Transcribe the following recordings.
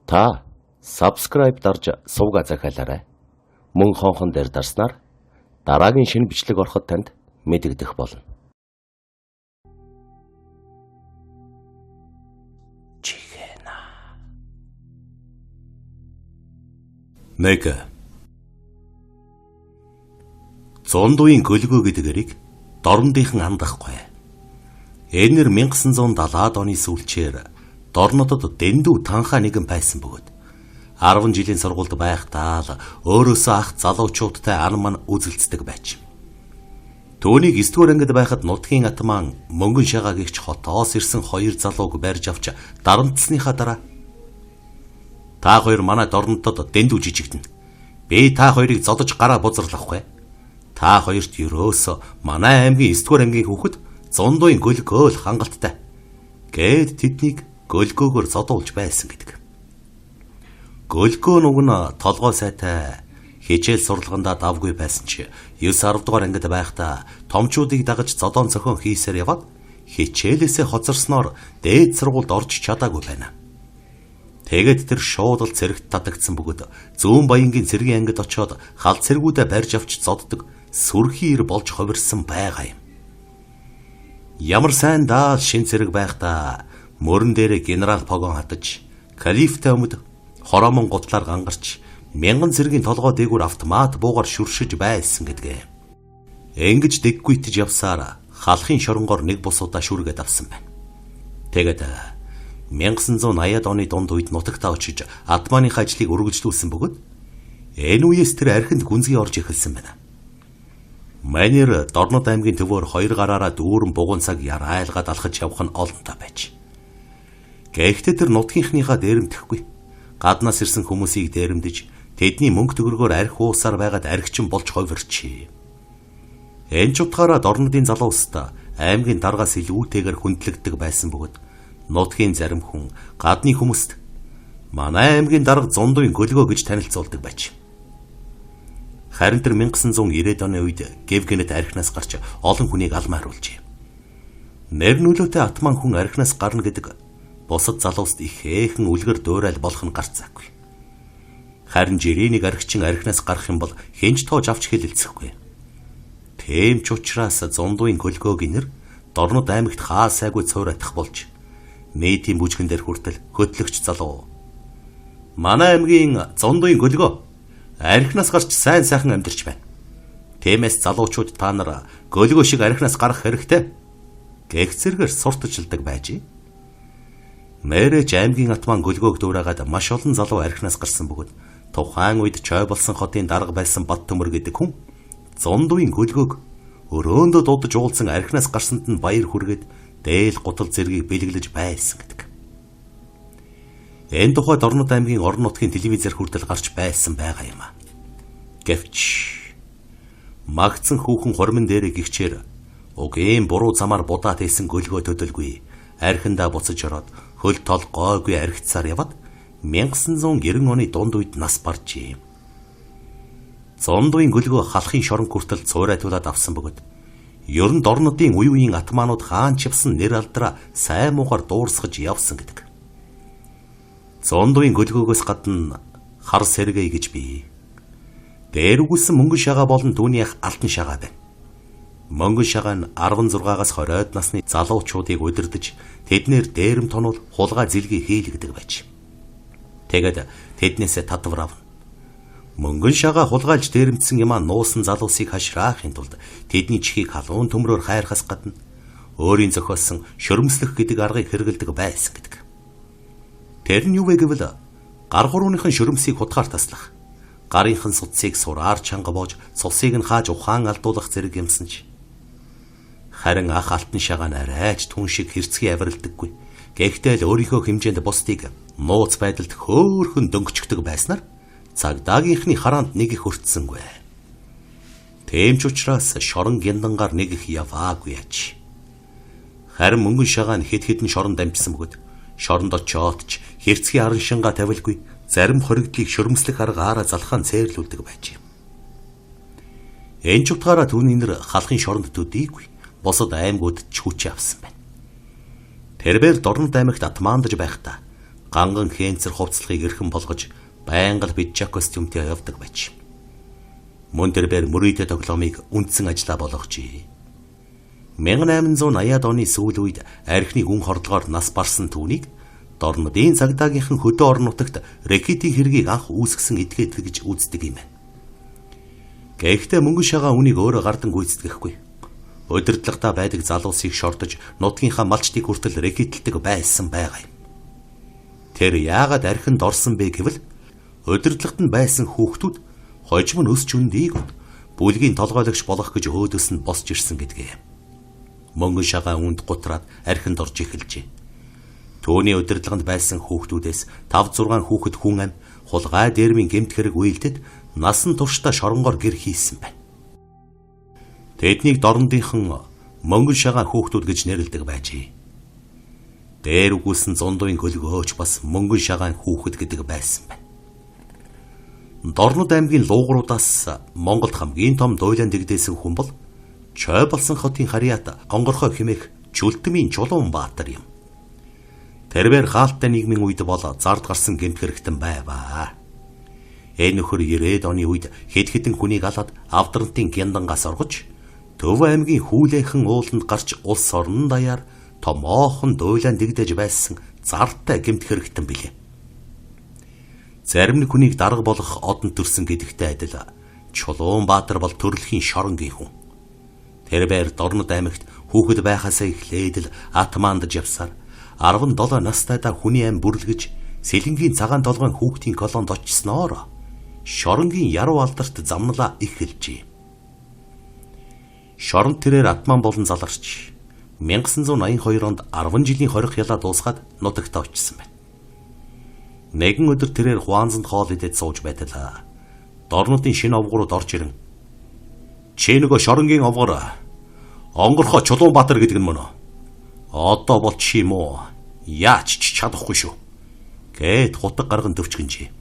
Та subscribe дарж сувга захиалаарай. Мөн хонхон дээр дарснаар дараагийн шинэ бичлэг ороход танд мэдэгдэх болно. Чихэна. Нэг зондуийн гөлгөө гэдгэрийг дорндийнхан андахгүй. Энэр 1970-аад оны сүүлчээр дорнодод дэндүү танхаа нэгэн байсан бөгөөд 10 жилийн сургуульд байхдаа л өөрөөсөө ах залуучуудтай анман үзэлцдэг байж. Төвнийг 9-р ангид байхад нутгийн атман мөнгөн шагаагийгч хотоос ирсэн 2 залууг барьж авч дарамтсныхаа дараа та хоёр манай дорнодод дэндүү жижигдэн. Би та хоёрыг зодож гараа бузарлахгүй. Та хоёрт ерөөсөө манай аймгийн 9-р ангийн хүүхэд зондуийн гөлгөө л хангалттай. Гээд тэднийг гөлгөөгөр зодуулж байсан гэдэг. Гөлгөө нүг нь толгой сайтай хичээл сурлагандаа давгүй байсан чи 9-10 дугаар ангид байхдаа томчуудыг дагаж зодоон зохион хийсээр яваад хичээлээсээ хоцорсноор дээд сургуульд орж чадаагүй байна. Тэгээд тэр шууд л цэрэгт татагдсан бөгөөд зүүн баянгийн цэргийн ангид очиод хал цэргүүдэ барьж авч зоддог сүрхий ир болж хувирсан байгаа юм. Ямар сайн даал шин цэрэг байхдаа мөрөн дээрээ генерал погон хатаж калифтай өмд хороомон гутлаар гангарч 1000 цэргийн толгой дээгүүр автомат буугаар шүршиж байсан гэдгээ. Ингэж дэггүйтж явсаар халахын шоронгоор нэг бус удаа шүргээд авсан байна. Тэгээд 1980-ад оны дунд үед нутагтаа очиж атманыхаа ажлыг өргөжлүүлсэн бөгөөд энэ үеэс тэр архинд гүнзгий орж эхэлсэн байна. Манер Дорнод аймгийн төвөөр 2 гараараа дүүрэн бугуун цаг ярайлгаад алхаж явах нь олонтой байж. Гэхдээ тэр нутгийнхныхаа дээрэмдэхгүй. Гаднаас ирсэн хүмүүсийг дээрэмдэж тэдний мөнгө төгрөгөөр архи уусаар байгаад архичин болж ховирчээ. Энэ ч утгаараа Дорнодын залууста аймгийн даргаас илүүтэйгээр хүндлэгддэг байсан бөгөөд нутгийн зарим хүн гадны хүмүүст манай аймгийн дарга зондуийн гөлгөө гэж танилцуулдаг байж. Харин тэр 1990-ад оны үед Гевгенет архинаас гарч олон хүнийг алмааруулжээ. Нэр нөлөөтэй атман хүн архинаас гарна гэдэг бусад залууст их ээхэн үлгэр дуурай болох нь гарцаагүй. Харин жирийн архичин архинаас гарах юм бол хинж тоож авч хэлэлцэхгүй. Тийм ч учраас зондуийн гөлгөөг нэр Дорнод аймагт хаа сайгүй цуурайтах болж нийтийн бүжгэн дээр хүртэл хөтлөгч залуу. Манай аймгийн зондуийн гөлгөө архинаас гарч сайн сайхан амьдарч байна. Тиймээс залуучууд та нар гөлгөө шиг архинаас гарах хэрэгтэй. Гэх зэргээр сурталчилдаг байж. Мэрэж аймгийн атман гөлгөөг дуурайгаад маш олон залуу архинаас гарсан бөгөөд тухайн үед чой болсон хотын дарга байсан Бат Төмөр гэдэг хүн зондуийн гөлгөөг өрөөндөө дуудаж уулзсан архинаас гарсанд нь баяр хүргээд дээл гутал зэргийг бэлгэлж байсан гэдэг. Энэ тухай Дорнод аймгийн орон нутгийн телевизээр хүртэл гарч байсан байгаа юм а. Гэвч магцсан хүүхэн хормон дээрээ гихчээр угийн буруу замаар будаад исэн гөлгөө төдөлгүй архиндаа буцаж ороод хөл тол гойгүй архицаар яваад 1990 оны дунд үед нас баржээ. Зондуийн гөлгөө халахын шорон хүртэл цуурайтуулаад авсан бөгөөд ер нь Дорнодын үе үеийн атманууд хаан чивсэн нэр алдраа сайн муугаар дуурсгаж явсан гэдэг. Зондуийн гөлгөөгөөс гадна хар сэргээ гэж бий. Дээр үгүйсэн мөнгөн шагаа болон түүний ах алтан шагаа байна. Мөнгөн шагаа нь 16-аас 20-од насны залуучуудыг удирдах тэднэр дээрэм тонол хулгай зэлгийг хийлгдэг байж. Тэгээд тэднээсээ татвар авна. Мөнгөн шагаа хулгайлж дээрэмдсэн юмаа нуусан залуусыг хашраахын тулд тэдний чихийг халуун төмрөөр хайрхаас гадна өөрийн зохиосон шөрмслөх гэдэг аргыг хэрэгэлдэг байсан гэдэг. Тэр нь юу вэ гэвэл гар хурууныхын шөрөмсийг хутгаар таслах, гарынхын судсыг сураар чанга боож цусыг нь хааж ухаан алдуулах зэрэг юмсан ч. Харин ах алтан шагаа нь арайч түн шиг хэрцгий авиралдаггүй. Гэхдээ л өөрийнхөө хэмжээнд бусдыг нууц байдалд хөөхөн дөнгөчгдөг байснаар цагдаагийнхны хараанд нэг их өртсөнгүй. Тийм ч учраас шорон гяндангаар нэг их яваагүй яж. Харин мөнгөн шагаа нь хэд хэдэн шорон дамжсан бөгөөд шоронд очиодч хэрцгий харан шингаа тавилгүй зарим хоригдлыг шөрмслэх аргаараа залхаан цээрлүүлдэг байж. Энэ ч утгаараа түүний нэр халахын шоронд төдийгүй босод аймагуд ч хүч авсан байна. Тэрбээр Дорнод аймагт атмаандаж байхдаа ганган хэнцэр хувцлагыг эрхэн болгож байнга пижак костюмтэй явдаг байж. Мөн тэрээр мөрөдө тоглоомыг үндсэн ажиллаа болгожээ. 1880-ад оны сүүл үед архины хүн хордлогоор нас барсан түүнийг дорнодын цагдаагийнхан хөдөө орон нутагт рэкетийн хэргийг анх үүсгэсэн эдгээд гэж үздэг юм байна. Гэхдээ мөнгө шагаа үнийг өөрөө гардан гүйцэтгэхгүй. Удирдлагатаа байдаг залуусыг шордож нутгийнхаа малчдыг хүртэл рэкетэлдэг байсан байгаа юм. Тэр яагаад архинд орсон бэ гэвэл удирдлагт нь байсан хүүхдүүд хожим нь өсч үндийг бүлгийн толгойлогч болох гэж өөдөөс нь босч ирсэн гэдгээ. Мөнгө шагаа үнд гутраад архинд орж эхэлжээ. Төвний удирдлаганд байсан хүүхдүүдээс 5-6 хүүхэд хүн ам хулгай дээрмийн гэмт хэрэг үйлдэд насан туршдаа шоронгоор гэр хийсэн байна. Тэднийг дорндынхан мөнгө шагаа хүүхдүүд гэж нэрлэдэг байжээ. Дээр үгүйсэн зундуын хөлгөөч бас мөнгө шагаан хүүхэд гэдэг байсан байна. Дорнод аймгийн луугруудаас Монголд хамгийн том дуйлан дэгдээсэн хүн бол Чой болсон хотын харьяат онгорхой хэмээх Чүлтмийн Чулуунбаатар юм. Тэрээр хаалттай нийгмийн үед бол зард гарсан гэмт хэрэгтэн байваа. Энэ нөхөр 90-ад оны үед хэд хэдэн хүнийг алаад Авдрантын гяндангаас оргож Төв аймгийн Хүлээхэн ууланд гарч улс орнын даяар томоохон дуйлан дэгдэж байсан зартай гэмт хэрэгтэн билээ. Зарим нэг хүнийг дарга болох одон төрсөн гэдэгтэй адил Чулуунбаатар бол төрөлхийн шоронгийн хүн. Тэрээр Дорнод аймагт хүүхэд байхасаа эхлээд л атмандж явсаар 17 настайдаа хүний ам бүрлгэж Сэлэнгийн цагаан толгойн хүүхдийн колонд очсноор шоронгийн яруу алдарт замналаа эхэлжээ. Шорон тэрээр атман болон заларч 1982 онд 10 жилийн хорих ялаа дуусгаад нутагтаа очсон байна. Нэгэн өдөр тэрээр Хуанзанд хоол идэж сууж байлаа. Дорнодын шинэ овгорууд орж ирэн "Чи нөгөө шоронгийн овгор онгорхоо Чулуунбаатар гэдэг нь мөн үү? Одоо бол чи юм уу? Яач ч чадахгүй шүү" гэд хутаг гарган төвчгөнжээ.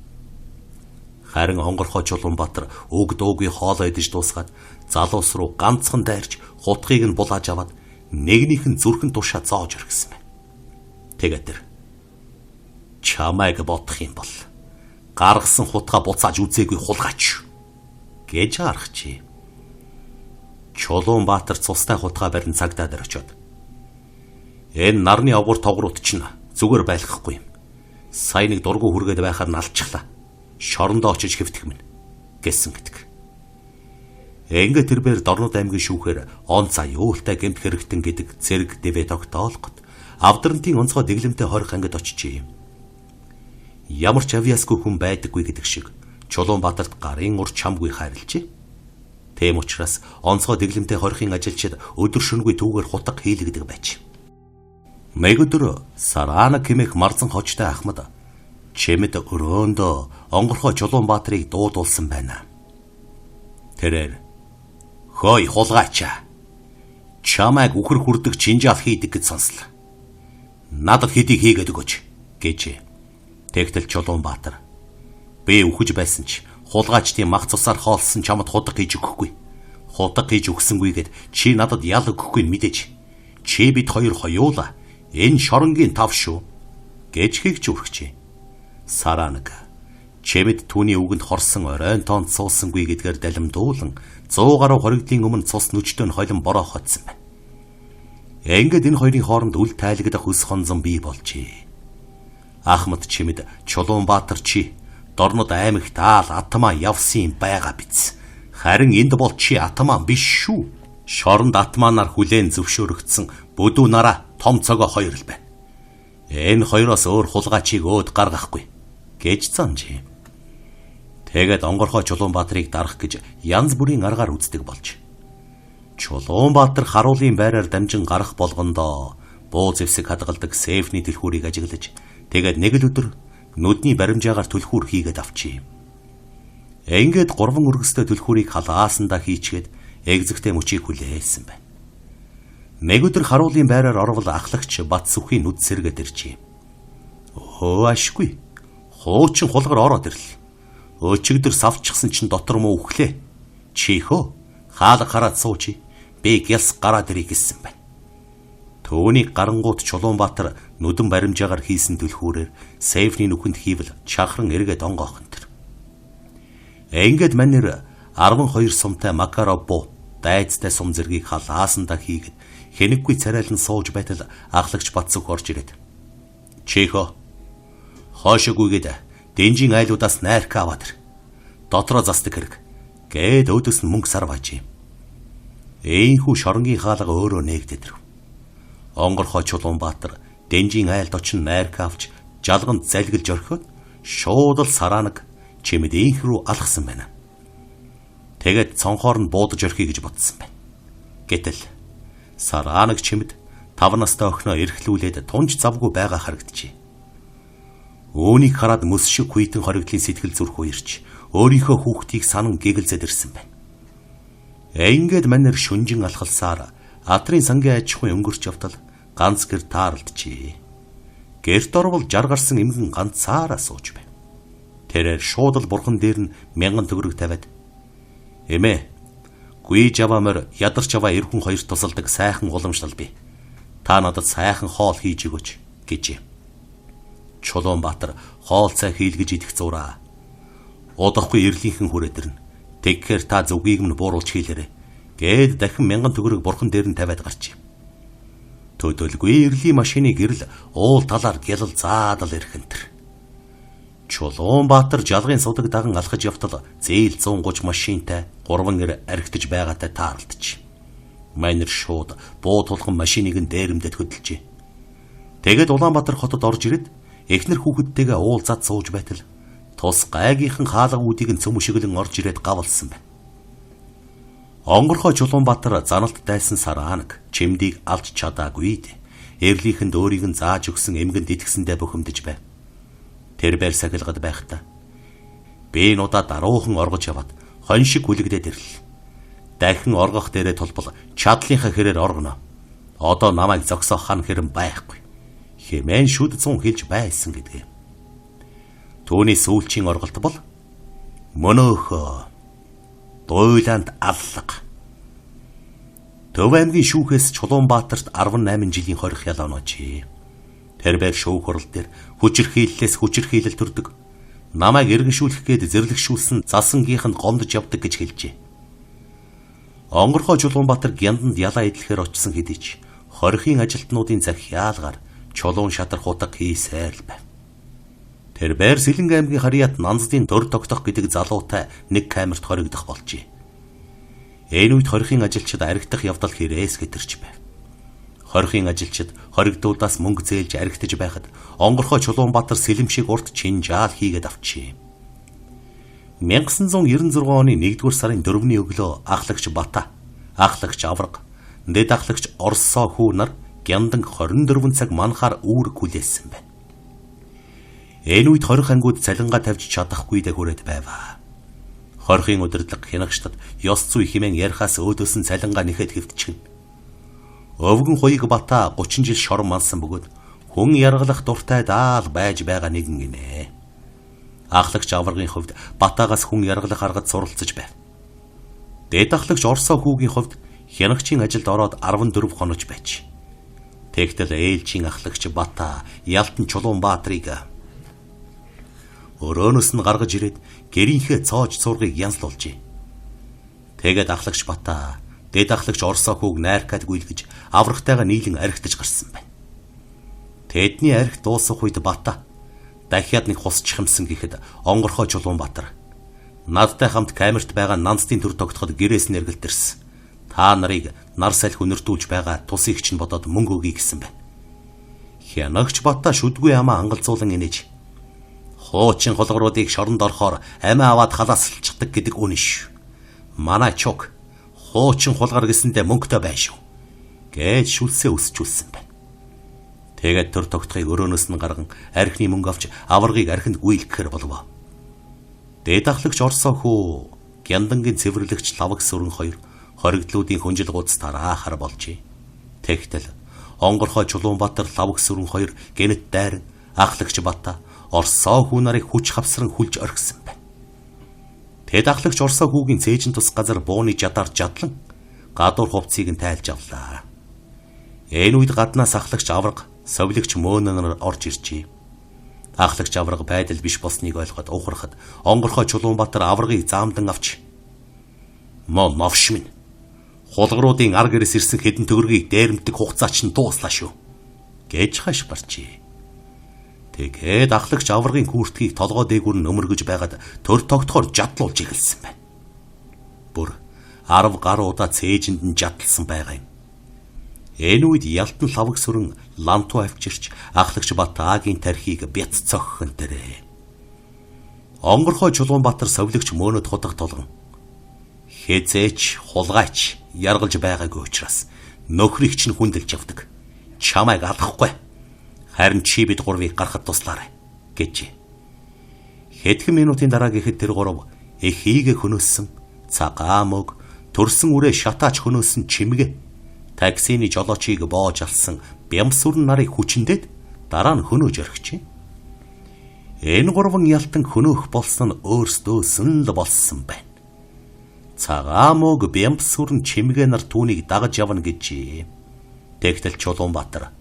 Харин онгорхоо Чулуунбаатар өг дуугүй хоолоо идэж дуусгаад залуус руу ганцхан дайрч хутгийг нь булааж аваад нэгнийх нь зүрхэн тушаа зоож өргөсөн байна. Тэгээд тэр "Чамайг бодох юм бол гаргасан хутгаа буцааж үзээгүй хулгайч" гэж аргачээ. Чулуунбаатар цустай хутгаа барин цагдаа дээр очиод "Энэ нарны овгор тогрууд чинь зүгээр байлгахгүй юм. Сая нэг дургу хүргээд байхаар нь алчглаа. Шорондоо очиж хэвтэх минь" гэсэн гэдэг. Ингээд тэрээр Дорнод аймгийн шүүхээр он цаа юултай гэмт хэрэгтэн гэдэг зэрэг дэвэ тогтоолгот Авдрантын онцгой дэглэмтэй хорих ангид очижээ. Ямар ч авьяасгүй хүн байдаггүй гэдэг шиг Чулуунбаатарт гарын ур чамгүй хайрлжээ. Тэм учраас онцгой дэглэмтэй хорихын ажилчид өдөр шөнөгүй түүгээр хутаг хийлэгдэг байж. Нэг өдөр Сараана хэмээх марзан хочтой ахмад чимэд өрөөндөө онгорхой Чулуунбаатарыг дуудулсан байна. Тэрээр "Хөөй хулгайчаа. Чамайг үхэр хүрдэг чинжаал хийдэг гэж сонслоо. Надад хэдийг хийгээд өгөөч" гэжээ. Тэгтэл Чулуунбаатар "Би үхэж байсан ч хулгайчдын мах цусаар хоолсон чамд худаг хийж өгөхгүй. Худаг хийж өгсөнгүйгээд чи надад ял өгөхгүй нь мэдээж. Чи бид хоёр хоёулаа энэ шоронгийн тав шүү" гэж хийгч үргэжээ. Саранаг чимэд түүний үгэнд хорсон оройн тоонд суусангүй гэдгээр далимдуулан 100 гаруй хоригдлын өмнө цус нүчтөө холин бороо хотсон байна. Ингээд энэ хоёрын хооронд үл тайлагдах өс хонзон бий болжээ. Ахмад чимэд Чулуунбаатар чи Дорнод аймагт атмаа явсан байгаа биз. Харин энд бол чи атмаа биш шүү. Шоронд атмаанаар хүлээн зөвшөөрөгдсөн бүдүү нараа том цогоо хоёр л байна. Энэ хоёроос өөр хулгайчийг өөд гаргахгүй гэж занжээ. Тэгээд онгорхой Чулуунбаатарыг дарах гэж янз бүрийн аргаар үздэг болж. Чулуунбаатар харуулын байраар дамжин гарах болгондоо буу зэвсэг хадгалдаг сейфний түлхүүрийг ажиглаж тэгээд нэг л өдөр нүдний баримжаагаар түлхүүр хийгээд авчээ. Ингээд 3 өргөстэй түлхүүрийг халаасандаа хийчгээд эгзэгтэй мөчийг хүлээсэн байна. Нэг өдөр харуулын байраар орвол ахлагч Бат сүхийн нүд сэргээд иржээ. "Өө ашгүй. Хуучин хулгар ороод ирлээ. Өчигдөр савчсан чинь дотор муу үхлээ. Чихөө хаалга хараад сууч. Би гялс гараад ирэх гэсэн байна." Төвний гарангууд Чулуунбаатар Нүдэн баримжаагаар хийсэн түлхүүрээр Сейфний нүхэнд хийвэл чанхран эргээд онгоохон тэр. Ингээд манер 12 сумтай Макаров буу дайцтай сум зэргийг халаасандаа хийгээд хэнэггүй царайлан сууж байтал ахлагч Батсүх орж ирээд. Чихо хоошогүйгээд Дэнжийн айлуудаас найрка аваад ир. Дотроо застдаг хэрэг. Гээд өөдөөс нь мөнгө сар баажээ. Эйнхүү шоронгийн хаалга өөрөө нээгдээд ирв. Онгорхой Чулуунбаатар Дэнжийн айлд очин найрка авч жалганд залгилж орхиод шууд л сараанаг чимэд эйнх рүү алхсан байна. Тэгээд цонхоор нь буудаж орхиё гэж бодсон байна. Гэтэл сараанаг чимэд 5 настай охиноо эрхлүүлээд тунж завгүй байгаа харагджээ. Үүнийг хараад мөс шиг хүйтэн хоригдлын сэтгэл зүрх уярч өөрийнхөө хүүхдийг санан гэгэлзээд ирсэн байна. Ингээд манер шүнжин алхалсаар атрын сангийн аж ахуйн өнгөрч явтал ганц гэр тааралджээ. Гэрт орвол жаргарсан эмгэн ганцаараа сууж байна. Тэрээр шууд л бурхан дээр нь 1000 төгрөг тавиад эмээ гүй жавамөр ядарч аваа эргэн хоёр тусалдаг сайхан уламжлал бий. Та надад сайхан хоол хийж өгөөч гэжээ. Чулуунбаатар хоол цай хийлгэж идэх зураа. Удахгүй эрлийнхэн хүрээд ирнэ. Тэгэхэр та зүгийг минь бууруулж хийлээрэй. Гээд дахин 1000 төгрөг бурхан дээр нь тавиад гарчээ. Төдөлгүй эрлийн машиныг гэрэл уул талаар гялал заадал ирэх энэ. Чулуунбаатар жалгын судаг даган алхаж явтал зээл 130 машинтай 3 эр архитаж байгаатай тааралдчих. Майнер шууд буу тулган машиныг нь дээрэмдэд хөдөлжээ. Тэгээд Улаанбаатар хотод орж ирээд эхнэр хүүхэдтэйгээ уулзаад сууж байтал тус гайгийнхан хаалга үүдийг нь цөмөшөглөн орж ирээд гавалсан байна. Онгорхой Чулуунбаатар заналт дайсан сараанаг чимдийг алж чадаагүй. Эрлийнхэнд өөрийг нь зааж өгсөн эмгэнд итгэсэндээ бухимдаж байв. Тэр байр сахилгад байхдаа би нудаа даруухан оргож яваад хон шиг хүлэгдээд ирлээ. Дахин оргох дээрээ толбол чадлынхаа хэрээр оргоно. Одоо намайг зогсоох хан хэрэм байхгүй. Хэмээн шүд зун хэлж байсан гэдгээ. Түүний сүүлчийн орголт бол мөнөөхөө дуйланд аллага. Төв аймгийн шүүхээс Чулуунбаатарт 18 жилийн хорих ял оноожээ. Тэр байр шүүх хурал дээр хүчирхийллээс хүчирхийлэл төрдөг. Намайг иргэншүүлэх гээд зэрлэгшүүлсэн засангийнханд гомдож явдаг гэж хэлжээ. Онгорхой Чулуунбаатар гянданд ялаа идлэхээр очсон хэдий ч хорихын ажилтнуудын захиалгаар Чулуун шатар хутаг хийсээр л байв. Тэр байр Сэлэнг аймгийн Харьяат Нанздын дөр тогтох гэдэг залуутай нэг камерт хоригдох болжээ. Энэ үед хорихын ажилчид аригдах явдал хэрээс гэтэрч байв. Хорихын ажилчид хоригдуулаас мөнгө зээлж аригтаж байхад Онгорхой Чулуунбаатар сэлэмшиг урт чинжаал хийгээд авчээ. 1996 оны 1-р сарын 4-ний өглөө ахлагч Бата, ахлагч Авраг, дэд ахлагч Орсоо хүү нар гяндан 24 цаг манхаар үүрэг хүлээсэн байна. Энэ үед хорих ангууд цалингаа тавьж чадахгүй дэ хүрээд байваа. Хорихын удирдлага хянагчдад ёс зүй хэмээн ярихаас өөдөөс нь цалингаа нэхэд хэвтчихнэ. Өвгөн хуйг Бата 30 жил шорон мансан бөгөөд хүн яргалах дуртай даал байж байгаа нэгэн гинэ. Ахлагч Аврагын хувьд Батагаас хүн яргалах аргад суралцж байв. Дэд ахлагч Орсоо хүүгийн хувьд хянагчийн ажилд ороод 14 хонож байж. Тэгтэл ээлжийн ахлагч Бата Ялтан Чулуунбаатарыг өрөөнөөс нь гаргаж ирээд гэрийнхээ цоож цургийг янзлуулжээ. Тэгээд ахлагч Бата дэд ахлагч Орсоо хүүг найркад гүйлгэж аврагтайгаа нийлэн архитаж гарсан байна. Тэдний архит дуусах үед Бата дахиад нэг хус чихэмсэн гэхэд Онгорхой Чулуунбаатар надтай хамт камерт байгаа Нанздын төр тогтоход гэрээс нь эргэлдэрсэн. Та нарыг нар салхи өнөртүүлж байгаа тусыг чинь бодоод мөнгө өгье гэсэн байна. Хянагч Бата шүдгүй амаа ангалзуулан инээж хуучин холгоруудыг шоронд орохоор амиа аваад халаасалчихдаг гэдэг үнэн шүү. Манай чуг хуучин хулгар гэсэндээ мөнгөтэй байна шүү. Гэж шүлсээ өсчүүлсэн байна. Тэгээд төр тогтохыг өрөөнөөс нь гарган архины мөнгө авч аваргыг архинд гүйлгэхээр болов. Дэд ахлагч Орсоо хүү гяндангийн цэвэрлэгч Лаваг сүрэн хоёр хоригдлуудын хүнжил гудас тараахаар болжээ. Тэгтэл Онгорхой Чулуунбаатар Лаваг сүрэн хоёр гэнэт дайран ахлагч Бата Орсоо хүү нарыг хүч хавсран хүлж орхисон байна. Тэд ахлагч Орсоо хүүгийн цээжин тус газар бууны жадаар жадлан гадуур хувцсыг нь тайлж авлаа. Энэ үед гаднаас ахлагч Авраг Совлогч Мөөнөр орж иржээ. Ахлагч авраг байдал биш болсныг ойлгоод ухрахад онгорхой Чулуунбаатар аврагыг заамдан авч "Мөн новш минь. Хулгаруудын ар гэрээс ирсэн хэдэн төгрөгийг дээрэмдэг хугацаа чинь дууслаа шүү" гэж хашгирчээ. Тэгээд ахлагч аврагын хүүртгийг толгой дээгүүр нь өмөргөж байгаад төр тогтохоор жадлуулж эхэлсэн байна. Бүр 10 гаруй удаа цээжинд нь жадлсан байгаа юм. Энэ үед Ялтан лавг сүрэн лантуу авчирч ахлагч Батаагийн тархийг бяц цогхон дээрээ. Онгорхой Чулуунбаатар совлогч Мөөнөд худах толгон хязээч хулгайч яргалж байгаагүй учраас нөхрийг чинь хүндэлж явдаг. Чамайг алахгүй. Харин чи бид гурвыг гарахад туслаарай гэж. Хэдхэн минутын дараа гэхэд тэр гурав эхийг хөнөөсөн цагаан мөг төрсөн үрээ шатаач хөнөөсөн чимгээ таксины жолоочийг боож алсан бямсүрэн нарыг хүчндэд дараа нь хөнөөж орхижээ. Энэ гурван Ялтан хөнөөх болсон нь өөрсдөөсөн л болсон байна. Цагаан мөг бямсүрэн чимгээ нар түүнийг дагаж явна гэж. Тэгтэл Чулуунбаатар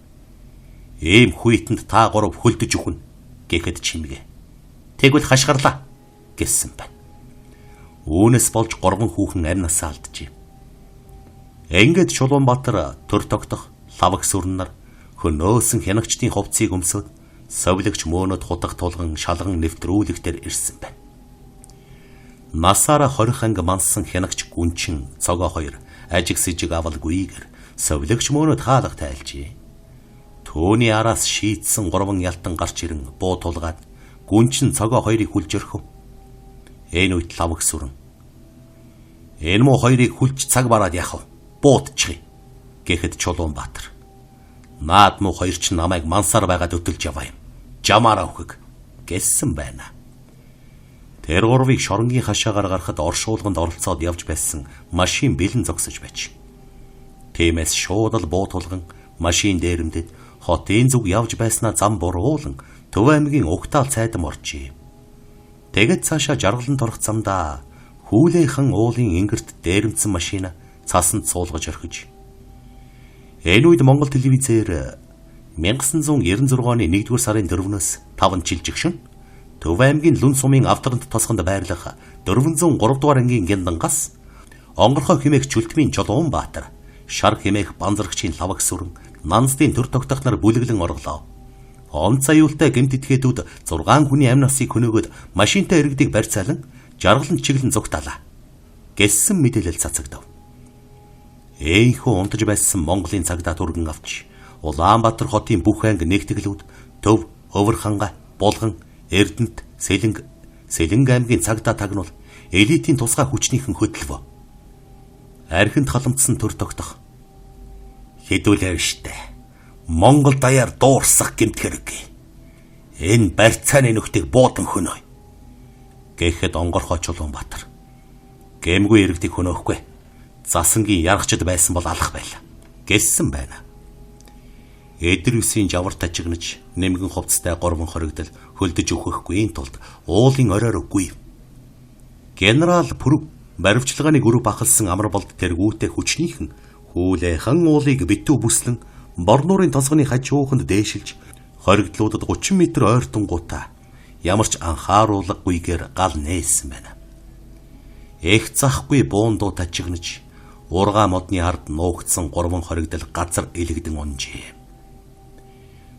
"Ийм хүйтэнд та гурав хөлдөж өгнө" гэхэд чимгээ "Тэгвэл хашгирлаа" гэсэн байна. Үүнээс болж 3 хүүхэн амнасаа алджээ. Ингээд Чулуунбаатар төр тогтох лавг сүрнээр хөнөөсөн хянагчдын хувцсыг өмсөд совлогч Мөөнөд хутах тулган шалган нэвтрүүлэгтэр ирсэн байна. Насаараа 20 анги мансан хянагч Гүнчин цогоо 2 ажиг сэжиг авалгүйгээр совлогч Мөөнөд хаалга тайлжээ. Төөний араас шийтсэн 3 Ялтан гарч ирэн буу тулгаад Гүнчин цогоо 2-ыг хүлж өрхөв. Энэ үед лавг сүрэн "Энэ муу 2-ыг хүлж цаг бараад яхав. Буутчихъя" гэхэд Чулуунбаатар "Наад муу 2 ч намайг мансаар байгаад өдөлж яваа юм. Жамаараа өгөх" гэсэн байна. Тэр гурвыг шоронгийн хашаагаар гарахад оршуулганд оролцоод явж байсан машин бэлэн зогсож байж. Тиймээс шууд л буу тулган машин дээрэмдэд хотын зүг явж байснаа зам бургуулан Төв аймгийн Угтаал цайдан оржээ. Тэгэд цаашаа жаргаланд орох замдаа Хүлээхэн уулын ингэрт дээрэмдсэн машина цаасанд суулгаж орхиж. Энэ үед Монгол телевизээр 1996 оны 1-р сарын 4-өөс 5 жил жигшин Төв аймгийн Лүн сумын авторанд тосгонд байрлах 403 дугаар ангийн Гяндангаас онгорхой хэмээх Чүлтмийн Чулуунбаатар, Шар хэмээх Банзарагчийн лавг сүрэн Нанздын төр тогтох нар бүлэглэн орлоо. Онц аюултай гэмт этгээдүүд 6 хүний амь насыг хөнөөгд машинтай иргэдийг барьцаалан жаргаланд чиглэн зүгтаалаа гэсэн мэдээлэл цацагдав. Эйхүү унтаж байсан Монголын цагдаа түргэн авч Улаанбаатар хотын бүх анги нэгтгэлүүд Төв, Ховрханга, Булган, Эрдэнэт, Сэлэнг аймгийн цагдаа тагнуул элитийн тусгай хүчнийхэн хөдөлвөө. Архинд халамтсан төр тогтох хэдүүлээ штэ. Монгол даяар дуурсах гэмт хэрэг. Энэ барьцааны нөхдийг буудан хөнөө. Гэхэд онгорхой Чулуунбаатар гэмгүй иргэдийг хөнөөхгүй. Засангийн ярахчд байсан бол алах байла гэсэн байна. Эдрүсийн жавар тажигнаж нэмгэн хувцастай 3 хоригдол хөлдөж өгөхгүй тулд уулын оройр үгүй. Генерал Пүрв баривчлагын групп ахалсан амар болд тэргүүтэй хүчнийхэн Хүлээхэн уулыг битүү бүслэн Борнуурын тосгоны хажууханд дээшилж хоригдлуудад 30 м ойртонгуудаа ямар ч анхааруулгагүйгээр гал нээсэн байна. Их захгүй буундуу тажигнаж ургаа модны ард нуугдсан 3 хоригдол газар илэгдэн унжээ.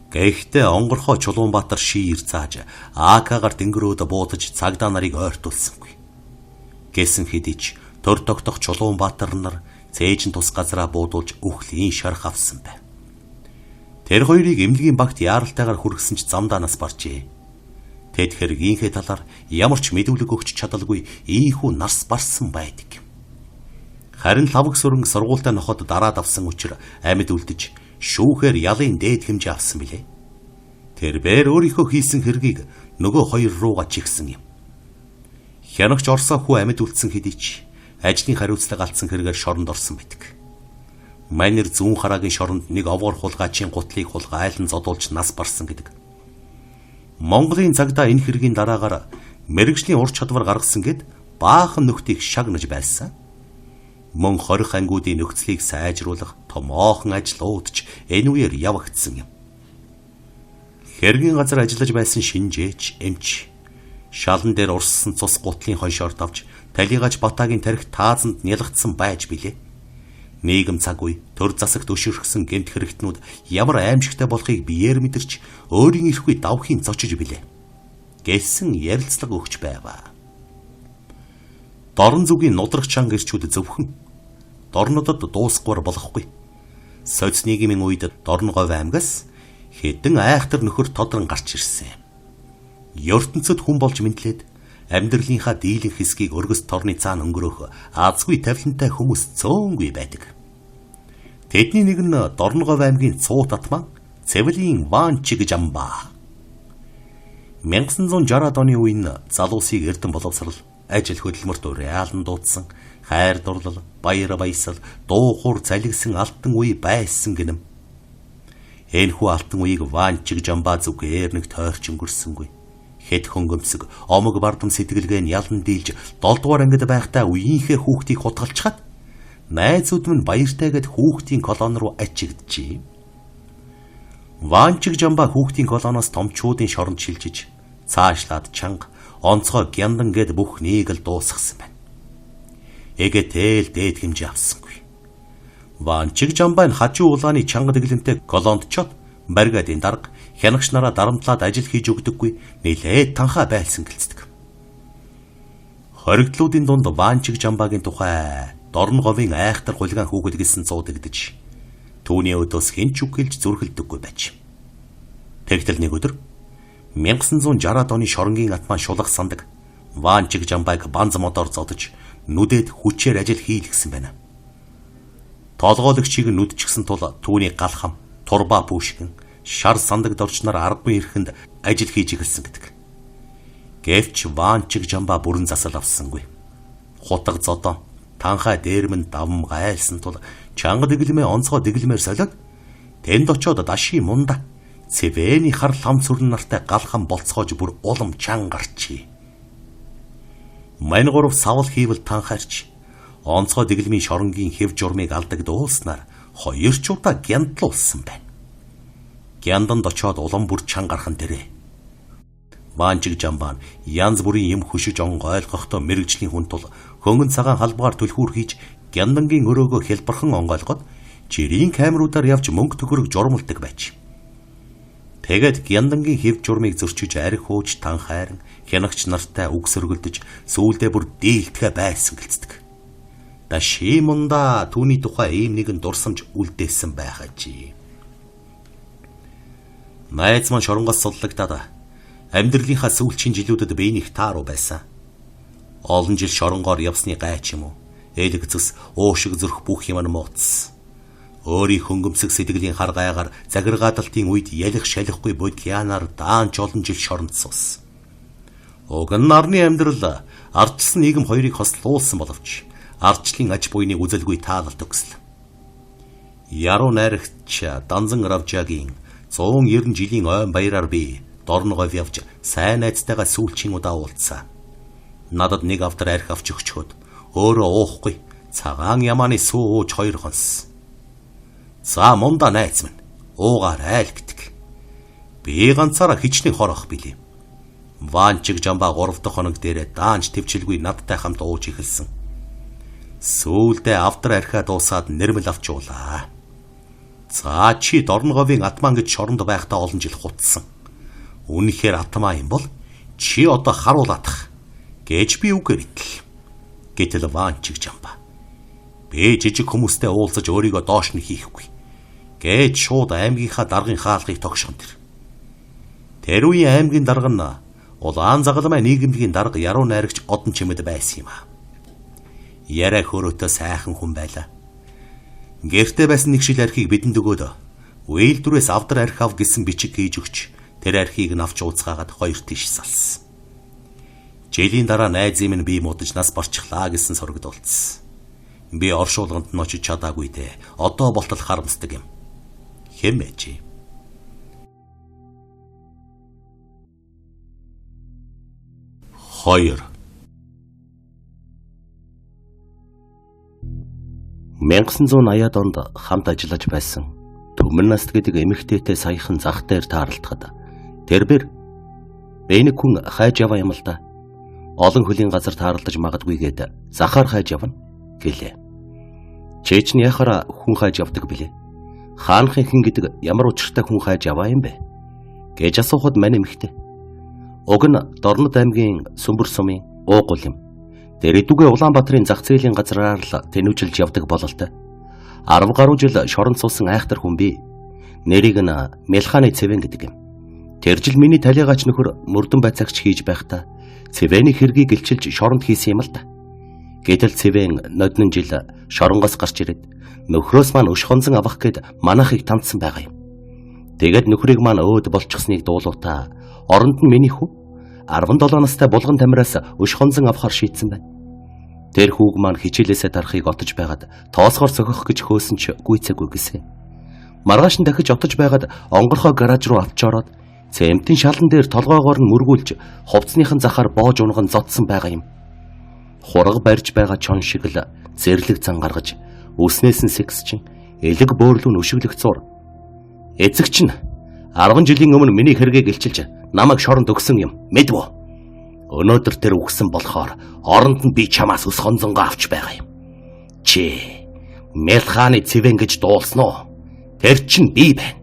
Гэхдээ онгорхой Чулуунбаатар шиир зааж АК-гаар дэнгэрөөд буутаж цагдаа нарыг ойртуулсангүй. Гэсэн хэдий ч төр тогтох Чулуунбаатар нар цээжин тус газараа буудуулж үхлийн шарх авсан байна. Тэр хоёрыг эмнэлгийн багт яаралтайгаар хүргэсэн ч замдаа нас баржээ. Тэд хэргийнхээ талаар ямар ч мэдүүлэг өгч чадалгүй ийхүү нарс барсан байдаг. Харин лавг сүрэн сургуультай ноход дараад авсан учраас амьд үлдэж шүүхээр ялын дээд хэмжээ авсан билээ. Тэрээр өөрийнхөө хийсэн хэргийг нөгөө хоёр руугаа чигсэн юм. Хянагч Орсоо хүү амьд үлдсэн хэдий ч ажлын хариуцлага алдсан хэрэгээр шоронд орсон байдаг. Манер зүүн хараагийн шоронд нэг овгор хулгайчийн гутлыг хулгайлан зодуулж нас барсан гэдэг. Монголын цагдаа энэ хэргийн дараагаар мэрэгжлийн ур чадвар гаргасан гэд баахан нөхдийг шагнаж байсан. Мөн 20 ангиудын нөхцөлийг сайжруулах томоохон ажил уудч энэ үеэр явагдсан юм. Хэргийн газар ажиллаж байсан шинжээч, эмч шалан дээр урссан цус гутлын хоншоор давж талигаж батагийн тархи таазанд нялгдсан байж билээ. Нийгэм цаг үе төр засагт өшөрхсөн гэмт хэрэгтнүүд ямар аимшигтай болохыг биеэр мэдэрч өөрийн ирэхгүй давхын зочиж билээ. Гэсэн ярилцлага өгч байваа. Дорн зүгийн нудрах чанга ирчүүд зөвхөн дорнодод дуусгуур болохгүй. Соц нийгмийн үед Дорноговь аймгаас хэдэн айхтар нөхөр тодрон гарч ирсэн. ертөнцөд хүн болж мэдлээд амьдралынхаа дийлэн хэсгийг өргөс торны цаана өнгөрөөх азгүй тавилантай хүмүүс цөөнгүй байдаг. Тэдний нэг нь Дорноговь аймгийн Цуу татман Цэвлийн Ванчиг Жамба. 1960-ад оны үеийн залуусыг эрдэн боловсрал, ажил хөдөлмөрт реалн дуудсан, хайр дурлал, баяр баясгал, дуухур залгисан алтан үе байсан гинэм. Энэхүү алтан үеийг Ванчиг Жамба зүгээр нэг тойрч өнгөрсөнгүй. Хэд хөнгөмсөг, омог бардам сэтгэлгээ нь ялан дийлж 7 дугаар ангид байхдаа үеийнхээ хүүхдийг хутгалчхад найзууд минь баяртайгээд хүүхдийн колон руу ачигджээ. Ванчиг Жамба хүүхдийн колоноос томчуудын шоронд шилжиж, цаашлаад чанга, онцгой гяндан гэд бүх нэг л дуусгасан байна. Эгэтэл дээд хэмжээ авсангүй. Ванчиг Жамбайн хажуу улааны чанга дэглэнтэй колонд чод баригадын дарга хянагч нараа дарамтлаад ажил хийж өгдөггүй нэлээд танхаа байлсан гэлцдэг. Хоригдлуудын дунд Ванчиг Жамбагийн тухай Дорноговийн айхтар хулгайн хүүхэд гэсэн цуудагдж түүний өдөөс хэн ч үг хэлж зүрхэлдэггүй байж. Тэгтэл нэг өдөр 1960-ад оны шоронгийн атман шулах сандаг Ванчиг Жамбайг банз модоор зодож нүдэд хүчээр ажил хийлгэсэн байна. Толгойлогчийг нүдчихсэн тул түүний галхам, турба пүүшгэн, шар сандаг дорчноор аргагүй ирэхэнд ажил хийж эхэлсэн гэдэг. Гэвч Ванчиг Жамба бүрэн засал авсангүй. Хутаг зодон, танхаа дээрмэн давм гайлсан тул чанга дэглэмээ онцгой дэглэмээр солиод тэнд очоод даши мунда Цэвэний хар лам сүрэн нартай галхан болцоож бүр улам чангарчи. Мань гурав савл хийвэл танхаарч онцгой дэглэмийн шоронгийн хэв журмыг алдаг дуулснаар хоёр ч удаа гяндлуулсан байна. Гянданд очоод улам бүр чангархан дэрэ. Ванчиг Жамбаа янз бүрийн юм хөшиж онгойлгохдоо мэрэгжлийн хүн тул хөнгөн цагаан халбаар түлхүүр хийж гяндангийн өрөөгөө хэлбархан онгойлгоод жирийн камеруудаар явж мөнгө төгрөг журмалдаг байж. Тэгээд гяндангийн хэв журмыг зөрчиж арх хууж танхайран хянагч нартай үг сөргөлдөж сүүлдээ бүр дийлдэхэ байсан гэлцдэг. Даши мунда түүний тухай ийм нэгэн дурсамж үлдээсэн байгаа чи. Найз маань шоронгоос судлагдаад амьдралынхаа сүүлчийн жилүүдэд биенийг тааруу байсан. Олон жил шоронгоор явсны гай ч юм уу, элэг зүс, уушиг зүрх бүх юм мууцсан. Өөрийн хөнгөмсөг сэтгэлийн хар гайгаар загиргаадалтын үед ялих шалихгүй бодианаар даанч олон жил шоронд суусан. Уг нь нарны амьдрал ардчсан нийгэм хоёрыг хослуулсан боловч ардчлалын аж буйны үзэлгүй таалал төгсөл. Яруу найрагч Данзан Равжагийн 190 жилийн ойн баяраар би Дорноговь явж сайн найзтайгаа сүүлчийн удаа уулзсан. Надад нэг автар арх авч өгчхөд өөрөө уухгүй цагаан ямааны сүү ууж 2 хонс. За мунда найз минь уугаар айл гэдэг. Би ганцаараа хичнээн хорох билээ. Ванчиг Жамба 3 дахь хоног дээрээ даанч төвчлгүй надтай хамт ууж эхэлсэн. Сүүлдээ автар архиа дуусаад нэрмэл авчуулаа. За чи Дорноговийн атман гэж шоронд байхдаа олон жил хутсан. Үнэхээр атмаа юм бол чи одоо харуулаадах гэж би үгээр итэл. Гэтэл Ванчиг Жамба би жижиг хүмүүстэй уулзаж өөрийгөө доош нь хийхгүй. Гэж шууд аймгийнхаа даргын хаалгыг тогшгон тэр. Тэр үеийн аймгийн дарга нь улаан загалмай нийгэмлэгийн дарга яруу найрагч Одон Чимэд байсан юм а. Яриа хөрөөтэй сайхан хүн байлаа. Гэртээ байсан нэг шил архийг бидэнд өгөөд үйлдвэрээс авдар архи ав гэсэн бичиг хийж өгч тэр архийг нь авч ууцгаагаад 2 тийш салсан. Жилийн дараа найзын минь би муудаж нас барчихлаа гэсэн сурагдуулсан. Би оршуулганд нь очиж чадаагүй дээ. Одоо болтол харамсдаг юм. Хэмээжээ. Хоёр 1980-ад онд хамт ажиллаж байсан Төмөр наст гэдэг эмэгтэйтэй саяхан зах дээр таарлтахад Тэрбэр бэ нэг хүн хайж яваа юм л да. Олон хөлийн газар таарлаж магадгүйгээд захаар хайж явна гэлээ. Чээч нь яхаар хүн хайж явдаг билээ. Хаанхын хэн гэдэг ямар учиртай хүн хайж яваа юм бэ гэж асуухад мань эмэгтэй. Уг нь Дорнод аймгийн Сүмбэр сумын уугуул юм. Тэр идүгэ Улаанбаатарын зах зээлийн газраар л тэнүүжилж явдаг бололтой. 10 гаруй жил шоронд суусан айхтар хүн би. Нэрийг нь Мэлхааны Цэвэн гэдэг юм. Тэр жил миний талигач нөхөр мөрдөн байцаагч хийж байхдаа Цэвэний хэргийг гэлчилж шоронд хийсэн юм л да. Гэтэл Цэвэн ноднон жил шоронгоос гарч ирээд нөхрөөс маань өш хонзон авах гээд манайхыг тандсан байгаа юм. Тэгээд нөхрийг маань өөд болчихсныг дуулуутаа оронд нь миний хүү 17 настай булган тамираас өш хонзон авахар шийдсэн байна. Тэр хүүг маань хичээлээсээ дарахыг отож байгаад тоосгоор сохих гэж хөөсөн ч гүйцээгүй гэсэн. Маргааш нь дахиж отож байгаад онгорхоо гараж руу авч ороод цементийн шалан дээр толгоогоор нь мөргүүлж хувцсныхан захаар боож унган зодсон байгаа юм. Хураг барьж байгаа чон шиг л зэрлэг зан гаргаж үснээс нь сэгсчин элэг бөөрлөө нь өшөглөх зур. Эцэгч нь 10 жилийн өмнө миний хэргийг илчилж намайг шоронд өгсөн юм. Мэдвэ? Өнөөдөр тэр үгсэн болохоор оронд нь би чамаас өс хонзонгоо авч байгаа юм. Чи Мэлхааны Цэвэн гэж дуулсан уу? Тэр чинь би байна.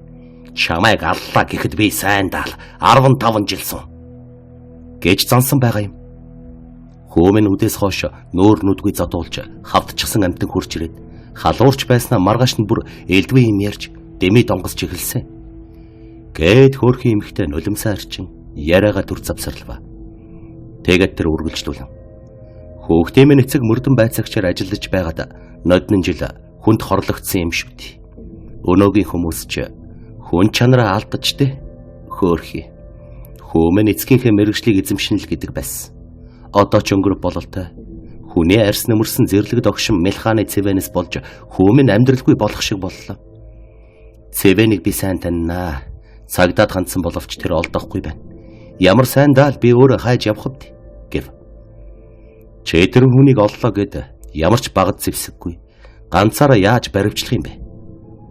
Чамайг аллаа гэхэд би сайн даал 15 жил сум гэж зансан байгаа юм. Хөөмэн үдээс хойш нөөр нүдгүй задуулж хавтчихсан амтан хурж ирээд халуурч байснаа маргааш нь бүр элдвээ юм ярьж дэмий донгосч эхэлсэн. Гээд хөөрхөн эмэгтэй нулимсаа арчин яриагаа дүр завсарлава. Тэгээд тэр үргэлжлүүлэн. Хөөхтэй минь эцэг мөрдөн байцаагчаар ажиллаж байгаад ноднон жил хүнд хорлогдсон юм шүү дээ. Өнөөгийн хүмүүс ч хүн чанараа алдаж дээ. Хөөрхий. Хөөмэн эцгийнхээ мэрэгжлийг эзэмшинэл гэдэг байсан. Одоо ч өнгөрөх бололтой. Хүний арьс нөмөрсөн зэрлэг догшин Мэлхааны Цэвэнээс болж хөөмэн амьдралгүй болох шиг боллоо. Цэвэнийг би сайн таньнаа. Цагдаад хандсан боловч тэр олдохгүй байна. Ямар сайн даал би өөрөө хайж явах вэ гэв. Чи тэр хүнийг оллоо гэд ямар ч багад зэвсэггүй. Ганцаараа яаж баривчлах юм бэ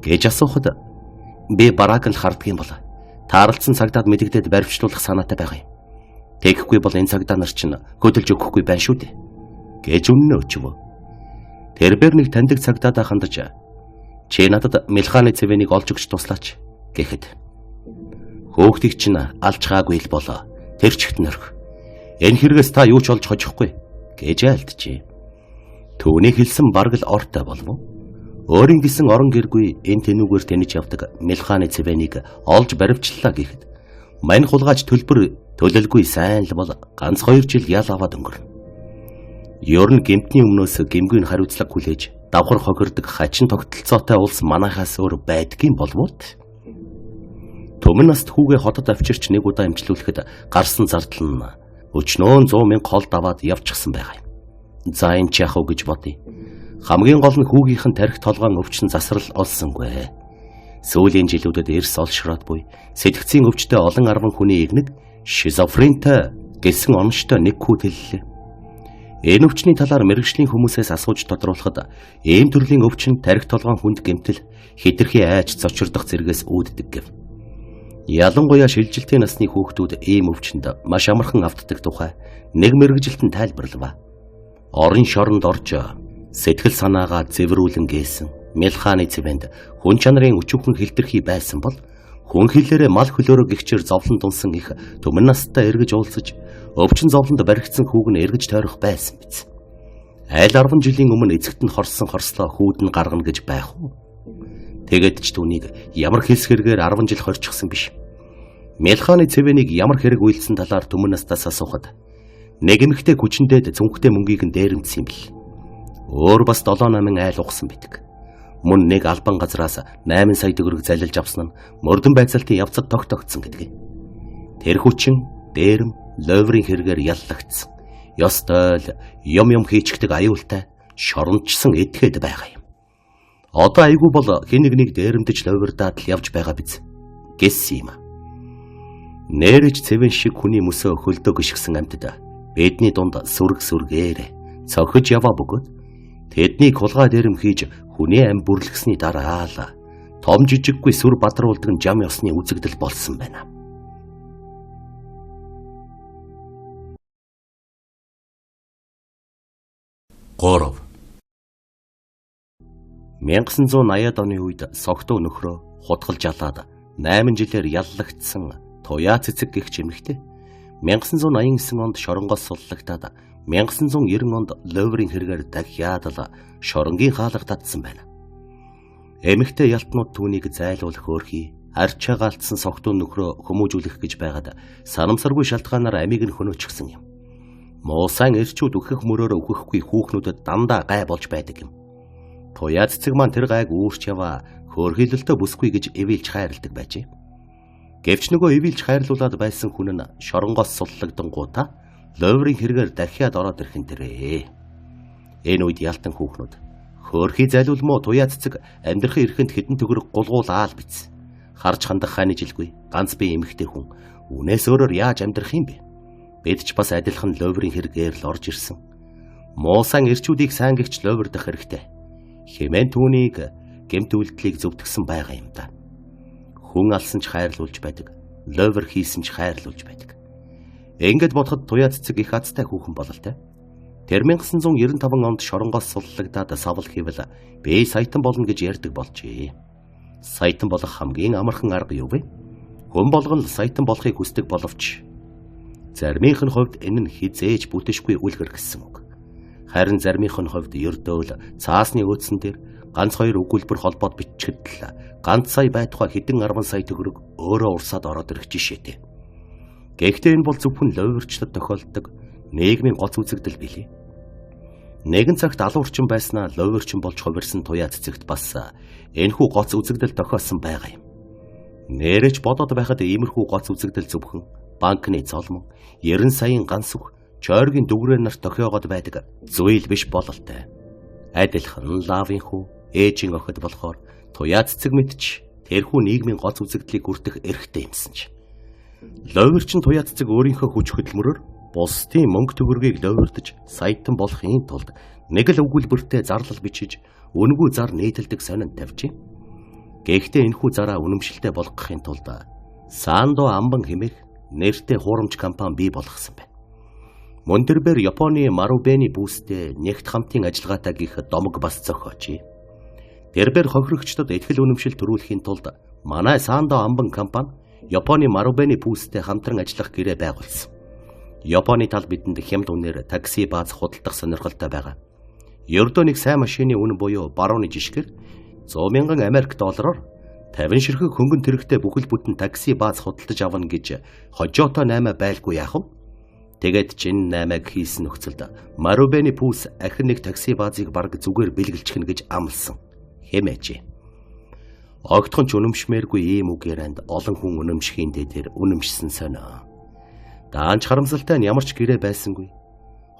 гэж асуухад би барааг л харддаг юм бол тааралцсан цагдаад мэдэгдээд баривчлуулах санаатай байгаа юм. Тэгэхгүй бол энэ цагдаа нар чинь хөдөлж өгөхгүй байна шүү дээ гэж үнэн өчвөө. Тэрбэр нэг таньдаг цагдаатай хандаж чи надад Мэлхааны Цэвэнийг олж өгч туслаач гэхэд хөөхтийг чинь алж хаагүй л болоо. Тэр чигт нөрх. Энэ хэрэгээс та юу ч олж хожихгүй гэж айлтжээ. Төвний хэлсэн бараг л ортой болов уу? Өөрийн гисэн орон гэргүй энэ тэнүүгээр тэнэж явдаг Мэлхааны Цэвэнийг олж баривчлаа гэхэд мань хулгайч төлбөр төлөлгүй сайн л бол ганц 2 жил ял аваад өнгөрнө. Ер нь гэмтний өмнөөс гэмгүйн хариуцлага хүлээж давхар хохирдог хачин тогтолцоотой улс манайхаас өөр байдгийн болвол Төмөн наст хүүгээ хотод авчирч нэг удаа эмчлүүлэхэд гарсан зардал нь өчнөө 100,000 гол даваад явчихсан байгаа юм. За энэ ч яах вэ гэж бодъё. Хамгийн гол нь хүүгийнхэн тарих толгойн өвчин засрал олсонгүй. Сүүлийн жилүүдэд эрс олшроод буй сэтгцийн өвчтөй олон 10 хүний игнэг шизофрентэй гэсэн онцтой нэг хүү хэллээ. Энэ өвчний талаар мэрэгжлийн хүмүүсээс асууж тодруулахад ийм төрлийн өвчин тарих толгойн хүнд гэмтэл хэтэрхий айж зочирдох зэрэгээс үүддэг гэв. Ялангуяа шилжилтийн насны хүүхдүүд ийм өвчнөд маш амархан автдаг тухай нэг мэрэгжилтэн тайлбарлав. Орон шоронд орж сэтгэл санаагаа зэврүүлэн гээсэн Мэлхааны Цэвэнд хүн чанарын өчүүхэн хэлтэрхий байсан бол хүн хэлээрээ мал хөлөөрөө гихчээр зовлон дунсан их төмөн настай эргэж уулзаж өвчин зовлонд баригдсан хүүг нь эргэж тойрох байсан биз. Айл 10 жилийн өмнө эцэгт нь хорсон хорслоо хүүд нь гаргана гэж байх уу? Тэгээд ч түүнийг ямар хэлс хэрэгээр 10 жил хорчихсан биш. Мэлхааны Цэвэнийг ямар хэрэг үйлдсэн талаар төмөн настаас асуухад нэг эмэгтэй хүчндээд цүнхтэй мөнгийг нь дээрэмдсэн юм бэл. Өөр бас 7-8 айл ухсан байдаг. Мөн нэг албан газраас 8 сая төгрөг залилж авсан нь мөрдөн байцаалтын явцад тогтогдсон гэдэг. Тэр хүчин дээрэм ловрын хэрэгээр яллагдсан. Ёстой л юм хийчихдэг аюултай шорондчсан эдгээд байгаа юм. Одоо айгүй бол хэн нэгнийг дээрэмдэж ловирдаад л явж байгаа биз гэсэн юм. Нэрэж Цэвэн шиг хүний мөсөө хөлдөө гიშгсэн амьтад бидний дунд сүргээр цохиж яваа бөгөөд тэднийг хулгай дээрэм хийж хүний ам бүрлэгсний дараа л том жижиггүй сүр бадруулдаг жам ёсны үзэгдэл болсон байна. 3. 1980-ад оны үед согтуу нөхрөө хутгал жалаад 8 жилээр яллагдсан Туяа Цэцэг гэх эмэгтэй 1989 онд шоронгоос суллагтаад 1990 онд Луврын хэрэгээр дахиад л шоронгийн хаалга татсан байна. Эмэгтэй ялтнууд түүнийг зайлуулах өөрхий арчаа гаалтсан согтуу нөхрөө хүмүүжүүлэх гэж байгаад санамсаргүй шалтгаанаар амийг нь хөнөөчихсөн юм. Муусан эрчүүд өөхөх мөрөөр өгөхгүй хүүхнүүдэд дандаа гай болж байдаг юм. Туяа Цэцэг маань тэр гайг үүрч яваа хөөрхийлөлтөө бүсгүй гэж эвэлж хайрладаг байжээ. Гэвч нөгөө эвэлж хайрлуулад байсан хүн нь шоронгоос суллагдангуудаа Луврын хэрэгээр дахиад ороод ирхэн тэрээ. Энэ үед ялтан хүүхнүүд хөөрхий зайлуулмоо Туяа Цэцэг амьдрахын эрхэнд хэдэн төгрөг гулгуулаал биз. Харж хандах хааны жилгүй ганц бие эмэгтэй хүн үнээс өөрөөр яаж амьдрах юм бэ? Бид ч бас адилхан Луврын хэрэгээр л орж ирсэн. Муусан эрчүүдийг сайн гихч Луврдах хэрэгтэй. Хэмээн түүнийг гэмт үйлдэлийг зөвтгсөн байгаа юм да. Хүн алсан ч хайрлуулж байдаг. Лувр хийсэн ч хайрлуулж байдаг. Ингээд бодоход Туяа Цэцэг их азтай хүүхэн бололтой. Тэр 1995 онд шоронгоос суллагдаад савл хийвэл би саятан болно гэж ярьдаг болжээ. Саятан болох хамгийн амархан арга юу вэ? Хүн болгон л саятан болохыг хүсдэг боловч заримынх нь хувьд энэ нь хизээж бүтэшгүй үлгэр гэсэн үг. Харин заримынх нь хувьд ердөө л цаасны өөдсөн дээр ганц хоёр өгүүлбэр холбоод биччихэд л ганц сая байтугай хэдэн 10 сая төгрөг өөрөө урсаад ороод ирэх жишээтэй. Гэхдээ энэ бол зөвхөн Луврчдад тохиолддог нийгмийн гоц үзэгдэл билээ. Нэгэн цагт алуурчин байснаа Луврчин болж хувирсан Туяа Цэцэгт бас энэхүү гоц үзэгдэл тохиолсон байгаа юм. Нэрэж бодоод байхад иймэрхүү гоц үзэгдэл зөвхөн банкны цолмон 90 саяын ганц үг чойргийн дүгрээ нарт тохиогоод байдаг зүйл биш бололтой. Адилхан лавын хүү ээжийн охид болохоор Туяа Цэцэг мэдч тэрхүү нийгмийн гоц үзэгдлийг хүртэх эрхтэй юмсан ч. Луврчин Туяа Цэцэг өөрийнхөө хүч хөдөлмөрөөр бусдын мөнгө төгрөгийг луврдаж саятан болохын тулд нэг л өгүүлбэртэй зарлал бичиж үнэгүй зар нийтэлдэг сонин тавьжээ. Гэхдээ энэхүү зараа үнэмшилтэй болгохын тулд Сандо амбан хэмээх нэртэй хуурамч компани бий болгосон байна. Мөн тэрээр Японы Марубэни бүүстэй нэгт хамтын ажиллагаатай гих домог бас зохиож. Тэрээр хохирогчдод ихтгэл үнэмшил төрүүлэхийн тулд манай Сандо амбан компани Японы Марубэни бүүстэй хамтран ажиллах гэрээ байгуулсан. Японы тал бидэнд хямд үнээр такси бааз худалдах сонирхолтой байгаа. Ердөө нэг сайн машины үнэ буюу барууны жишгээр 100,000 Америк доллараар 50 ширхэг хөнгөн тэрэгтэй бүхэл бүтэн такси бааз худалдаж авна гэж хожоото 8 байлгүй яах вэ? Тэгээд ч энэ 8-ыг хийсэн нөхцөлд Марубэни пүүс ахин нэг такси баазыг бараг зүгээр бэлгэлчихнэ гэж амласан хэмээжээ. Огтхон ч үнэмшмээргүй ийм үгээрэнд олон хүн үнэмшхийн дээр үнэмшсэн сонио. Даанч харамсалтай нь ямар ч гэрээ байсангүй.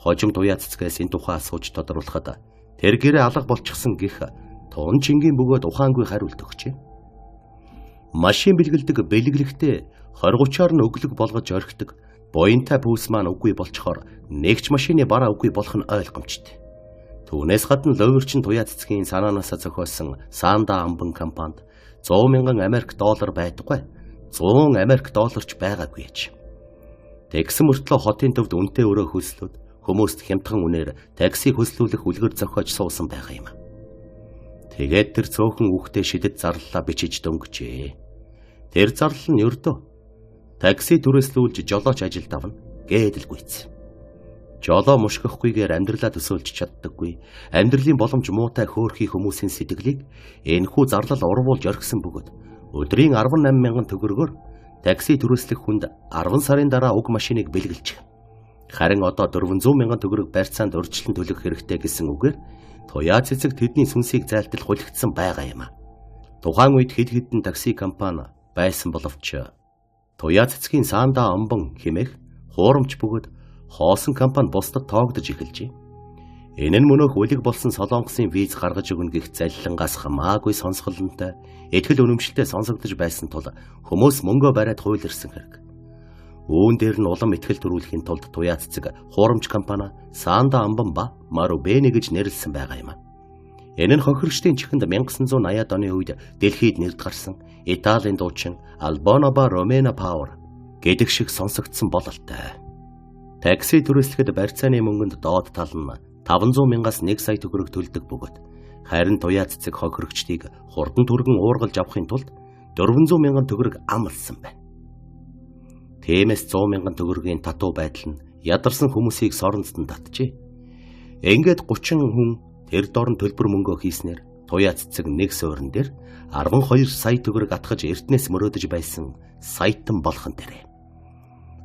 Хожим Туяа Цэцгээс энэ тухай асууж тодруулахад тэр гэрээ алга болчихсон гих тун чингийн бөгөөд ухаангүй хариулт өгчээ. Машин бэлгэлдэг бэлгэлэгтээ 20-30-аар нь өглөг болгож орхидог буянтай пүүс маань үгүй болчхоор нэгч машины бараа үгүй болох нь ойлгомжтой. Түүнээс гадна Луврчин Туяа Цэцгийн санаанаасаа зохиосон Санда амбан компанид 100,000 Америк доллар байдаггүй 100 Америк долларч байгаагүй аж. Тэгсэн мөртлөө хотын төвд үнэтэй өрөө хөслөд хүмүүст хямдхан үнээр такси хөслүүлэх үлгэр зохиож суусан байгаа юм. Тэгээд тэр цөөхөн үхтэй шидэд зарлалаа бичиж дөнгөжээ. Тэр зарлал нь ердөө такси түрээслүүлж жолооч ажилд авна гэдэл гүйц. Жолоо мушгихгүйгээр амьдралаа төсөөлж чаддаггүй. Амьдралын боломж муутай хөөрхий хүмүүсийн сэтгэлийг энэхүү зарлал урвуулж орхисон бөгөөд өдрийн 18,000 төгрөгөөр такси түрээслэх хүнд 10 сарын дараа уг машиныг бэлгэлчих. Харин одоо 400,000 төгрөг барьцаанд урьдчилан төлөх хэрэгтэй гэсэн үгээр Туяа Цэцэг тэдний сүнсийг зайлтал хулигдсан байгаа юм. Тухайн үед хэд хэдэн такси компани байсан боловч Туяа Цэцгийн Санда амбан хэмээх хуурамч бөгөөд хоосон компани бусдад тоогдож эхэлжээ. Энэ нь мөнөөх үлэг болсон Солонгосын виз гаргаж өгнө гэх заллингаас хамаагүй сонсголонтой, ихтгэл үнэмшилтэй сонсогдож байсан тул хүмүүс мөнгөө бариад хуйларсан хэрэг. Үүн дээр нь улам ихтгэл төрүүлэхийн тулд Туяа Цэцэг хуурамч компани Санда амбан ба Марубэни гэж нэрлсэн байгаа юм. Энэ нь хохирогчдын чихэнд 1980-ад оны үед дэлхийд нэрд гарсан Италийн дуучин Албано ба Ромена Пауэр гэдэг шиг сонсогдсон бололтой. Такси түрээслэхэд барьцааны мөнгөнд доод тал нь 500,000-аас 1 сая төгрөг төлдөг бөгөөд харин туяа цэцэг хохирогчдыг хурдан түргэн уургалж авахын тулд 400,000 төгрөг амлсан байна. Тиймээс 100,000 төгрөгийн татуу байдал нь ядарсан хүмүүсийг соронзтон татжээ. Ингээд 30 хүн тэр дорн төлбөр мөнгөө хийснээр туяа цэцэг нэг суурин дээр 12 сая төгрөг атгаж эртнээс мөрөөдөж байсан саятан болгон дээрээ.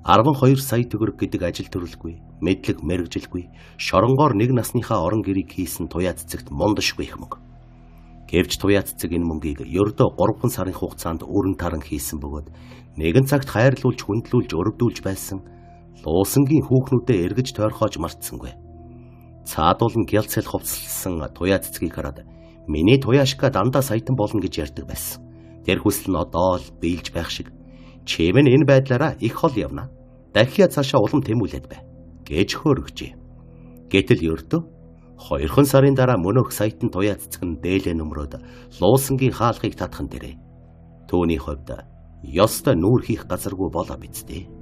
12 сая төгрөг гэдэг ажил төрөлгүй, мэдлэг мэрэгжилгүй, шоронгоор нэг насныхаа орон гэрийг хийсэн туяа цэцэгт мундашгүй их мөнгө. Гэвч туяа цэцэг энэ мөнгийг ердөө 3 сарын хугацаанд өрн таран хийсэн бөгөөд нэгэн цагт хайрлуулж хүндлүүлж өрөвдүүлж байсан луусангийн хүүхнүүдэд эргэж тойрхоож мартсангүй. Цаадуулн гялцэл хувцалсан туяа цэцгийг хараад миний туяашка дандаа саятан болно гэж ярьдаг байсан. Тэр хүсэл нь одоо л биелж байх шиг чимэн энэ байдлаараа их хол явна. Дахиад цаашаа улам тэмүүлээд бай гэж хөөргөжээ. Гэтэл ердөө 2 сарын дараа мөнөх саятан туяа цэцэг нь дээлээ нөмрөөд луусангийн хаалхыг татхан дээрээ. Түүний хувьд ёстой нүүр хийх газаргүй болоо биз дээ.